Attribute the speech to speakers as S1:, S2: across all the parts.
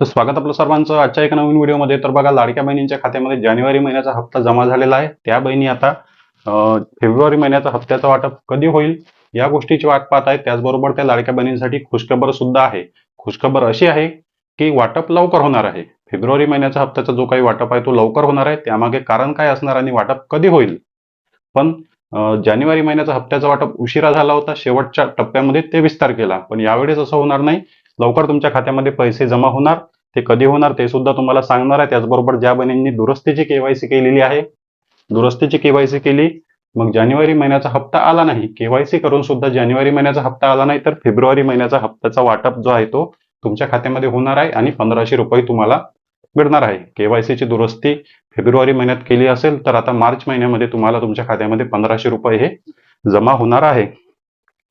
S1: तर स्वागत आपलं सर्वांचं आजच्या एका नवीन व्हिडिओमध्ये. तर बघा, लाडक्या बहिणींच्या खात्यामध्ये जानेवारी महिन्याचा हप्ता जमा झालेला आहे. त्या बहिणी आता फेब्रुवारी महिन्याचा हप्त्याचं वाटप कधी होईल या गोष्टीची वाट पाहत आहेत. त्याचबरोबर त्या लाडक्या बहिणींसाठी खुशखबर सुद्धा आहे. खुशखबर अशी आहे की वाटप लवकर होणार आहे. फेब्रुवारी महिन्याचा हप्त्याचा जो काही वाटप आहे तो लवकर होणार आहे. त्यामागे कारण काय असणार आणि वाटप कधी होईल? पण जानेवारी महिन्याचा हप्त्याचा वाटप उशिरा झाला होता, शेवटच्या टप्प्यामध्ये ते विस्तार केला. पण यावेळेस असं होणार नाही. लवकर तुमच्या खात्यामध्ये पैसे जमा होणार. ते कधी होणार ते सुद्धा तुम्हाला सांगणार आहे. त्याचबरोबर ज्या बहिणींनी दुरुस्तीची केवायसी केलेली आहे, दुरुस्तीची केवायसी केली, मग जानेवारी महिन्याचा हप्ता आला नाही, केवायसी करून सुद्धा जानेवारी महिन्याचा हप्ता आला नाही, तर फेब्रुवारी महिन्याचा हप्त्याचा वाटप जो आहे तो तुमच्या खात्यामध्ये होणार आहे आणि 1500 रुपये तुम्हाला मिळणार आहे. केवायसीची दुरुस्ती फेब्रुवारी महिन्यात केली असेल तर आता मार्च महिन्यामध्ये तुम्हाला तुमच्या खात्यामध्ये 1500 रुपये हे जमा होणार आहे.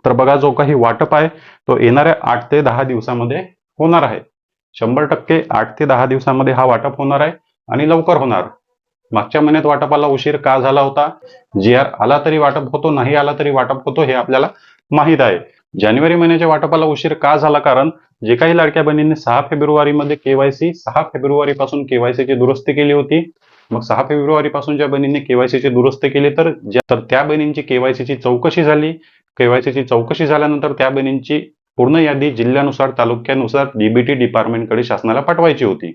S1: तर बघा, जो काही वाटप आहे तो येणाऱ्या 8 ते 10 दिवसामध्ये होणार आहे. 100% 8 ते 10 दिवसामध्ये हा वाटप होणार आहे आणि लवकर होणार. मागच्या महिन्यात वाटपाला उशीर का झाला होता? GR आला तरी वाटप होतो, नाही आला तरी वाटप होतो, हे आपल्याला माहीत आहे. जानेवारी महिन्याच्या वाटपाला उशीर का झाला? कारण जे काही लाडक्या बहिणींनी 6 फेब्रुवारीमध्ये केवायसी 6 फेब्रुवारी पासून केवायसीची दुरुस्ती केली होती, मग 6 फेब्रुवारी पासून ज्या बहिणींनी केवायसीची दुरुस्ती केली तर त्या बहिणींची केवायसीची चौकशी झाली. केवायसीची चौकशी झाल्यानंतर त्या बहिणींची पूर्ण यादी जिल्ह्यानुसार, तालुक्यानुसार DBT डिपार्टमेंटकडे शासनाला पाठवायची होती.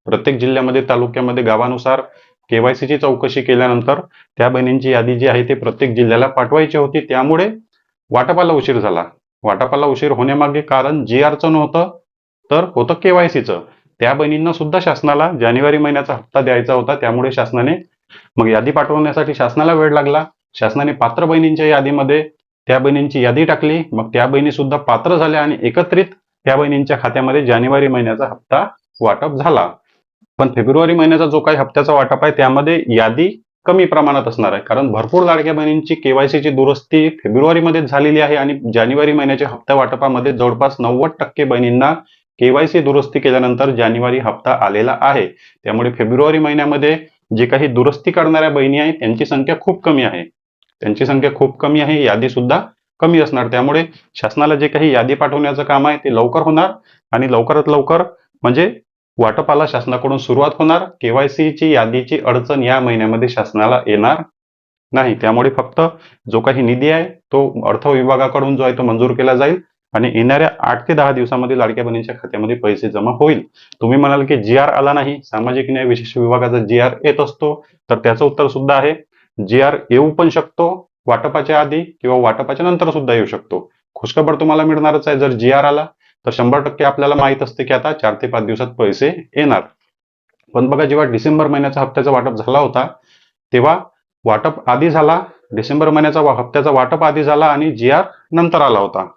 S1: प्रत्येक जिल्ह्यामध्ये, तालुक्यामध्ये, गावानुसार केवायसीची चौकशी केल्यानंतर त्या बहिणींची यादी जी आहे ते प्रत्येक जिल्ह्याला पाठवायची होती. त्यामुळे वाटपाला उशीर झाला. वाटपाला उशीर होण्यामागे कारण GRचं नव्हतं, तर होतं केवायसीचं. त्या बहिणींना सुद्धा शासनाला जानेवारी महिन्याचा हप्ता द्यायचा होता. त्यामुळे शासनाने मग यादी पाठवण्यासाठी शासनाला वेळ लागला. शासनाने पात्र बहिणींच्या यादीमध्ये त्या बहिणींची यादी टाकली. मग त्या बहिणी सुद्धा पात्र झाल्या आणि एकत्रित त्या बहिणींच्या खात्यामध्ये जानेवारी महिन्याचा हप्ता वाटप झाला. पण फेब्रुवारी महिन्याचा जो काही हप्त्याचा वाटप आहे त्यामध्ये यादी कमी प्रमाणात असणार आहे. कारण भरपूर लाडक्या बहिणींची केवायसीची दुरुस्ती फेब्रुवारीमध्येच झालेली आहे आणि जानेवारी महिन्याच्या हप्ता वाटपामध्ये जवळपास 90% बहिणींना केवायसी दुरुस्ती केल्यानंतर जानेवारी हप्ता आलेला आहे. त्यामुळे फेब्रुवारी महिन्यामध्ये जे काही दुरुस्ती करणाऱ्या बहिणी आहेत त्यांची संख्या खूप कमी आहे. त्यांची संख्या खूप कमी आहे, यादी सुद्धा कमी असणार. त्यामुळे शासनाला जे काही यादी पाठवण्याचं काम आहे ते लवकर होणार आणि लवकरात लवकर म्हणजे वाटपाला शासनाकडून सुरुवात होणार. केवायसीची यादीची अडचण या महिन्यामध्ये शासनाला येणार नाही. त्यामुळे फक्त जो काही निधी आहे तो अर्थ विभागाकडून जो आहे तो मंजूर केला जाईल आणि येणाऱ्या 8 ते 10 दिवसामध्ये लाडक्या बहिणींच्या खात्यामध्ये पैसे जमा होईल. तुम्ही म्हणाल की GR आला नाही, सामाजिक न्याय विशेष विभागाचा GR येत असतो, तर त्याचं उत्तर सुद्धा आहे. GR येऊ पण शकतो वाटपाच्या आधी किंवा वाटपाच्या नंतर सुद्धा येऊ शकतो. खुशखबर तुम्हाला मिळणारच आहे. जर GR आला तर 100% आपल्याला माहित असते की आता 4 ते 5 दिवसात पैसे येणार. पण बघा, जेव्हा डिसेंबर महिन्याचा हप्त्याचा वाटप झाला होता तेव्हा वाटप आधी झाला. डिसेंबर महिन्याचा हप्त्याचा वाटप आधी झाला आणि GR नंतर आला होता.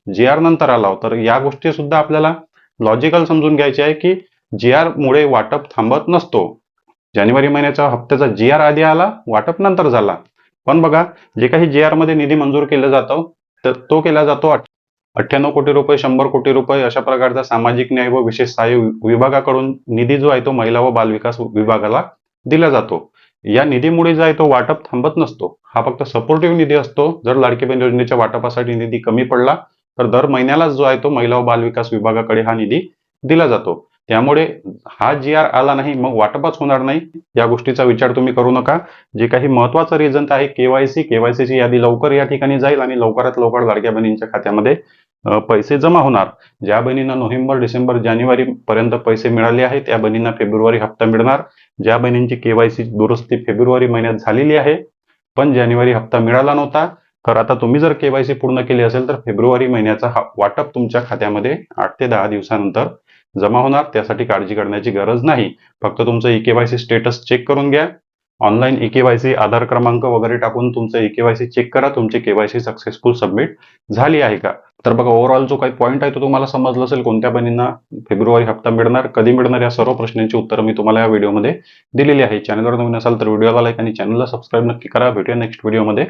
S1: GR नंतर आला होता. तर या गोष्टी सुद्धा आपल्याला लॉजिकल समजून घ्यायची आहे की GR मुळे वाटप थांबत नसतो. जानेवारी महिन्याच्या हप्त्याचा GR आधी आला, वाटप नंतर झाला. पण बघा, जे काही GR मध्ये निधी मंजूर केला जातो तर तो केला जातो 98 कोटी रुपये, 100 कोटी रुपये अशा प्रकारचा सामाजिक न्याय व विशेष सहाय्य विभागाकडून निधी जो आहे तो महिला व बालविकास विभागाला दिला जातो. या निधीमुळे जो आहे तो वाटप थांबत नसतो. हा फक्त सपोर्टिव्ह निधी असतो. जर लाडकी बहीण योजनेच्या वाटपासाठी निधी कमी पडला तर दर महिन्यालाच जो आहे तो महिला व बालविकास विभागाकडे हा निधी दिला जातो. त्यामुळे हा GR आला नाही मग वाटपच होणार नाही, या गोष्टीचा विचार तुम्ही करू नका. जे काही महत्वाचं रिझन आहे केवायसीची यादी लवकर या ठिकाणी जाईल आणि लवकरात लवकर लाडक्या बहिणींच्या खात्यामध्ये पैसे जमा होणार. ज्या बहिणींना नोव्हेंबर, डिसेंबर, जानेवारी पर्यंत पैसे मिळाले आहेत त्या बहिणींना फेब्रुवारी हप्ता मिळणार. ज्या बहिणींची केवायसी दुरुस्ती फेब्रुवारी महिन्यात झालेली आहे पण जानेवारी हप्ता मिळाला नव्हता, तर आता तुम्ही जर केवायसी पूर्ण केली असेल तर फेब्रुवारी महिन्याचा वाटप तुमच्या खात्यामध्ये 8 ते 10 दिवसानंतर जमा होणार. त्यासाठी काळजी करण्याची गरज नाही. फक्त तुमचं EKYC स्टेटस चेक करून घ्या. ऑनलाईन EKYC आधार क्रमांक वगैरे टाकून तुमचं EKYC चेक करा, तुमची KYC सक्सेसफुल सबमिट झाली आहे का. तर बघा, ओव्हरऑल जो काही पॉईंट आहे तो तुम्हाला समजला असेल. कोणत्या बहिणींना फेब्रुवारी हप्ता मिळणार, कधी मिळणार, या सर्व प्रश्नांची उत्तरं मी तुम्हाला या व्हिडिओमध्ये दिलेली आहे. चॅनलवर नवीन असाल तर व्हिडिओला लाईक आणि चॅनलला सबस्क्राईब नक्की करा. भेटूया नेक्स्ट व्हिडिओमध्ये.